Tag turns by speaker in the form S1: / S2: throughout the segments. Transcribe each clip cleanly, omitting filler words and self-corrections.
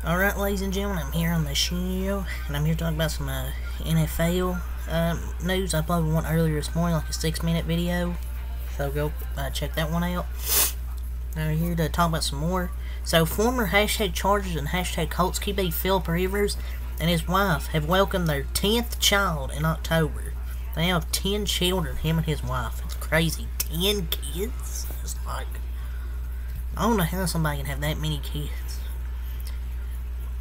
S1: Alright, ladies and gentlemen, I'm here on the show, and I'm here to talk about some NFL news I uploaded one earlier this morning, like a 6-minute video, so go check that one out. Now we're here to talk about some more. So, former hashtag Chargers and hashtag Colts QB Philip Rivers and his wife have welcomed their 10th child in October. They have 10 children, him and his wife. It's crazy. 10 kids? It's like, I don't know how somebody can have that many kids.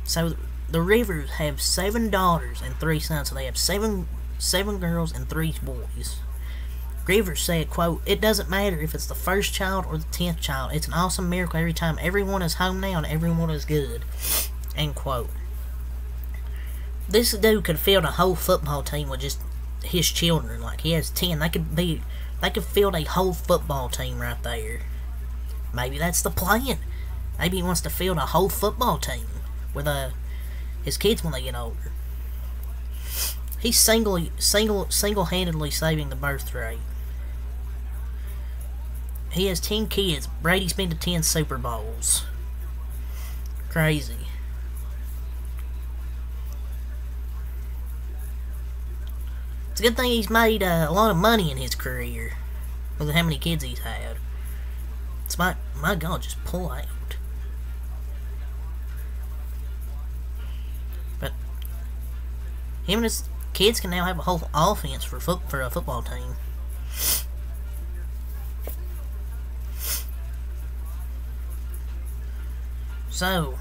S1: So, the Rivers have 7 daughters and 3 sons. So they have seven girls and 3 boys. Rivers said, quote, "It doesn't matter if it's the first child or the 10th child. It's an awesome miracle every time. Everyone is home now and everyone is good." End quote. This dude could field a whole football team with just his children. Like, he has 10. They could field a whole football team right there. Maybe that's the plan. Maybe he wants to field a whole football team with his kids when they get older. He's single-handedly saving the birth rate. He has 10 kids. Brady's been to 10 Super Bowls. Crazy. It's a good thing he's made a lot of money in his career with how many kids he's had. It's my God, just pull out. But him and his kids can now have a whole offense for a football team. So,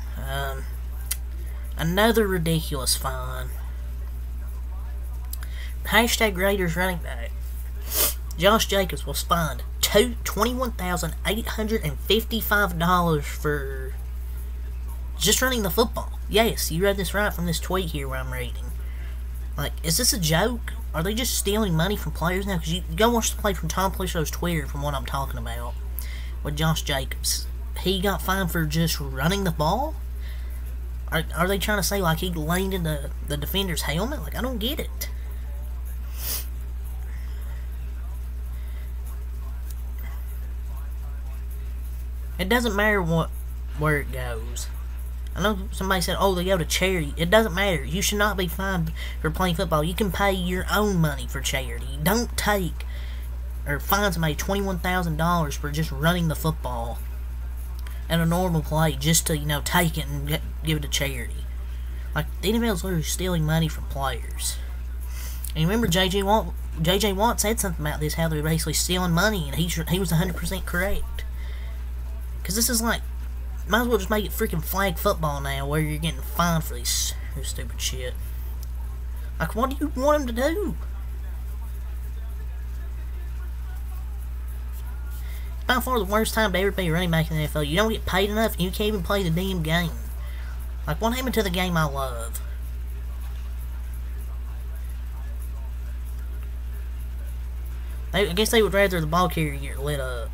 S1: another ridiculous fine. Hashtag Raiders running back Josh Jacobs was fined $21,855 for just running the football. Yes, you read this right from this tweet here where I'm reading. Like, is this a joke? Are they just stealing money from players now? Because you go watch the play from Tom Pelissot's Twitter from what I'm talking about with Josh Jacobs. He got fined for just running the ball? Are they trying to say, like, he leaned into the defender's helmet? Like, I don't get it. It doesn't matter where it goes. I know somebody said, oh, they go to charity. It doesn't matter. You should not be fined for playing football. You can pay your own money for charity. Don't take or fine somebody $21,000 for just running the football at a normal play just to, take it and give it to charity. Like, the NFL's literally stealing money from players. And you remember J.J. Watt said something about this, how they're basically stealing money, and he was 100% correct. Because this is like, might as well just make it freaking flag football now, where you're getting fined for this stupid shit. Like, what do you want them to do? It's by far the worst time to ever be a running back in the NFL. You don't get paid enough, and you can't even play the damn game. Like, what happened to the game I love? I guess they would rather the ball carrier get lit up.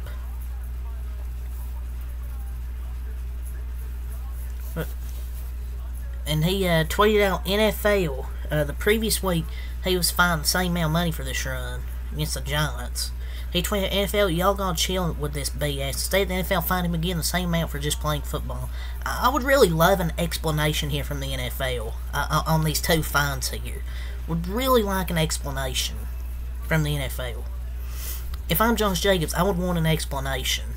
S1: And he tweeted out NFL the previous week. He was fined the same amount of money for this run against the Giants. He tweeted, "NFL, y'all gonna chill with this BS. Instead, the NFL fined him again the same amount for just playing football." I would really love an explanation here from the NFL on these 2 fines here. Would really like an explanation from the NFL. If I'm Josh Jacobs, I would want an explanation.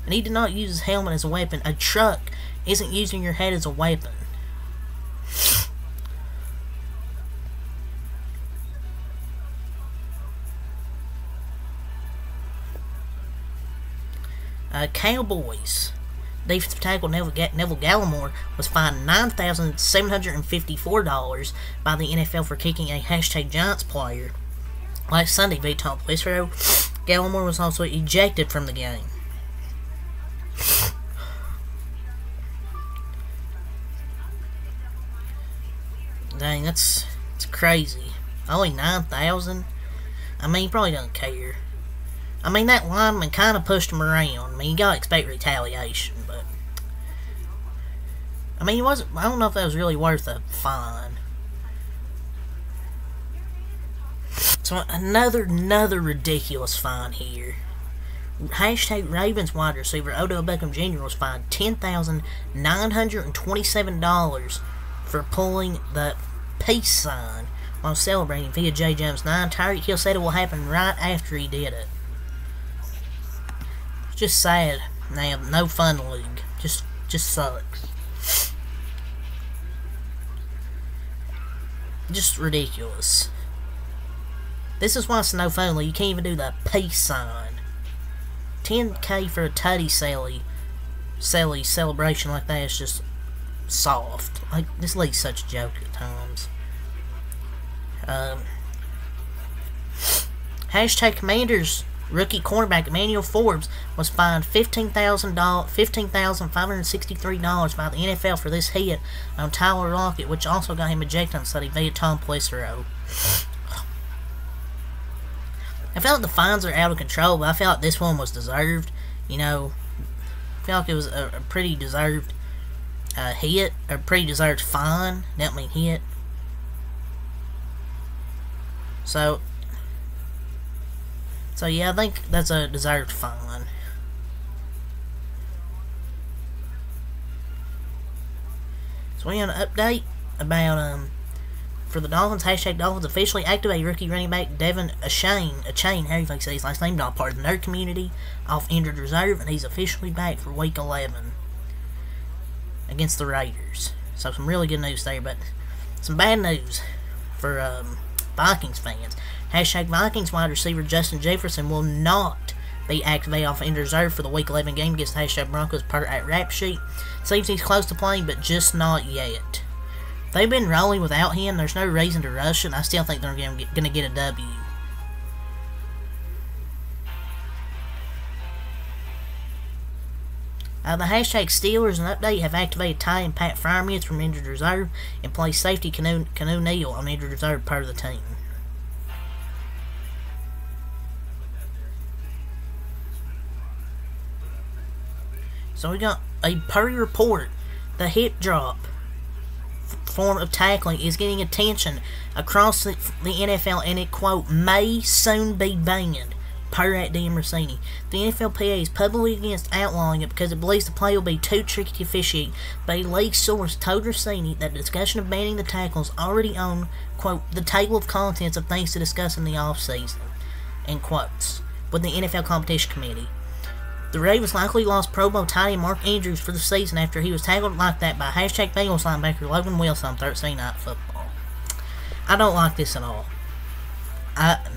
S1: And he did not use his helmet as a weapon. A truck isn't using your head as a weapon. Cowboys. Defensive tackle Neville Gallimore was fined $9,754 by the NFL for kicking a hashtag Giants player. Last Sunday, via Tom Pelissot, Gallimore was also ejected from the game. Dang, it's crazy. Only 9,000? I mean, he probably doesn't care. I mean, that lineman kind of pushed him around. I mean, you gotta expect retaliation, but I mean, I don't know if that was really worth a fine. So another ridiculous fine here. Hashtag Ravens wide receiver Odell Beckham Jr. was fined $10,927 for pulling the peace sign while celebrating via J. Jones 9. Tyreek Hill said it will happen right after he did it. It's just sad. Now, no fun league. Just sucks. Just ridiculous. This is why it's no fun league. You can't even do the peace sign. $10K for a Tutty Sally celebration like that is just soft. Like, this league's such a joke at times. Hashtag Commanders rookie cornerback Emmanuel Forbes was fined $15,563 by the NFL for this hit on Tyler Lockett, which also got him ejected on Sunday via Tom Pelissero. I feel like the fines are out of control, but I feel like this one was deserved. You know, I feel like it was a pretty deserved hit, a pretty deserved fine. Don't mean hit. So yeah, I think that's a deserved fine. So we have an update about for the Dolphins. Hashtag Dolphins officially activate rookie running back Devin Achane, however you say his last name, not part of the nerd community, off injured reserve, and he's officially back for Week 11 against the Raiders. So some really good news there, but some bad news for Vikings fans. Hashtag Vikings wide receiver Justin Jefferson will not be activated off injured reserve for the Week 11 game against hashtag Broncos per at Rap Sheet. Seems he's close to playing, but just not yet. They've been rolling without him. There's no reason to rush it. I still think they're going to get a W. The hashtag Steelers and update have activated Ty and Pat Freiermuth from injured reserve and placed safety Canu Neal on injured reserve per the team. So we got a Purdy report. The hip drop form of tackling is getting attention across the NFL, and it, quote, may soon be banned, per at Dan Rossini. The NFLPA is publicly against outlawing it because it believes the play will be too tricky to officiate, but a league source told Rossini that the discussion of banning the tackle is already on, quote, the table of contents of things to discuss in the offseason, end quotes, with the NFL Competition Committee. The Ravens likely lost Pro Bowl tight end Mark Andrews for the season after he was tackled like that by hashtag Bengals linebacker Logan Wilson on Thursday Night Football. I don't like this at all.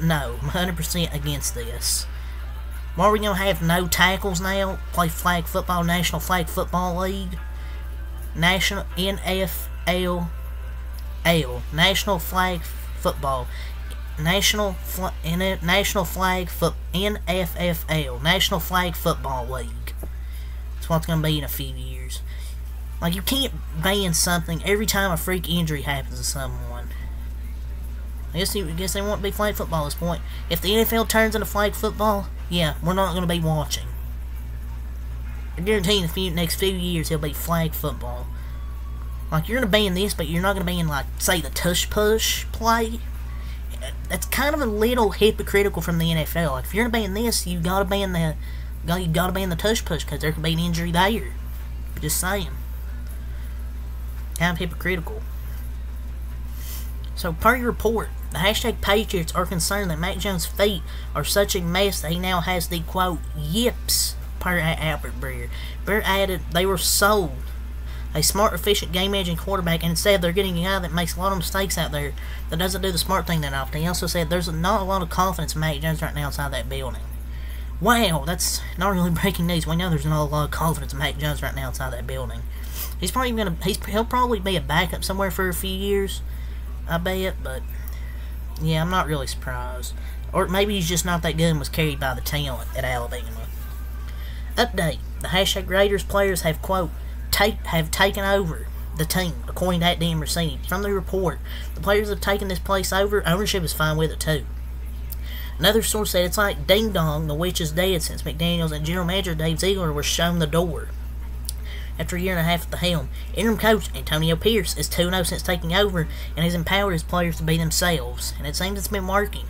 S1: No, I'm 100% against this. Why are we going to have no tackles now? Play flag football, National Flag Football League, National NFL, National Flag Football, National Flag NFFL, National Flag Football League. That's what it's going to be in a few years. Like, you can't ban something every time a freak injury happens to someone. I guess they want to be flag football at this point. If the NFL turns into flag football, yeah, we're not going to be watching. I guarantee in the next few years it'll be flag football. Like, you're going to ban this, but you're not going to ban, like, say, the tush push play. That's kind of a little hypocritical from the NFL. Like, if you're gonna ban this, you gotta ban the tush push because there could be an injury there. Just saying. Kind of hypocritical. So, per your report, the hashtag Patriots are concerned that Mac Jones' feet are such a mess that he now has the, quote, yips, per Albert Breer. Breer added they were sold a smart, efficient, game-managing quarterback, and instead they're getting a guy that makes a lot of mistakes out there that doesn't do the smart thing that often. He also said there's not a lot of confidence in Mac Jones right now inside that building. Wow, that's not really breaking news. We know there's not a lot of confidence in Mac Jones right now inside that building. He'll probably be a backup somewhere for a few years, I bet, but yeah, I'm not really surprised. Or maybe he's just not that good and was carried by the talent at Alabama. Update. The hashtag Raiders players have, quote, have taken over the team, according to Dan Rossini. From the report, the players have taken this place over. Ownership is fine with it, too. Another source said it's like ding dong, the witch is dead since McDaniels and general manager Dave Ziegler were shown the door. After a year and a half at the helm, interim coach Antonio Pierce is 2-0 since taking over and has empowered his players to be themselves, and it seems it's been working.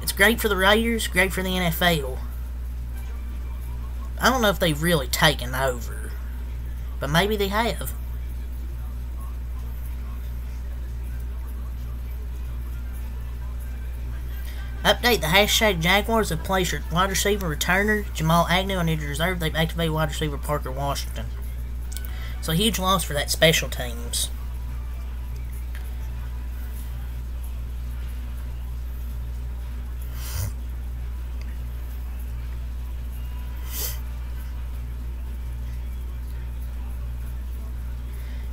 S1: It's great for the Raiders, great for the NFL. I don't know if they've really taken over, but maybe they have. Update: the hashtag Jaguars have placed wide receiver returner Jamal Agnew on injured reserve. They've activated wide receiver Parker Washington. So, huge loss for that special teams.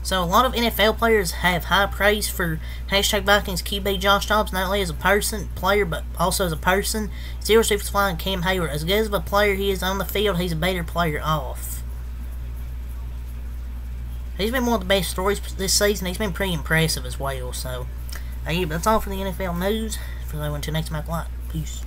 S1: So, a lot of NFL players have high praise for hashtag Vikings QB Josh Dobbs, not only as a player, but also as a person. Zero Super Flying Cam Hayward. As good as a player he is on the field, he's a better player off. He's been one of the best stories this season. He's been pretty impressive as well. So, that's all for the NFL news. For that one, until next time, peace.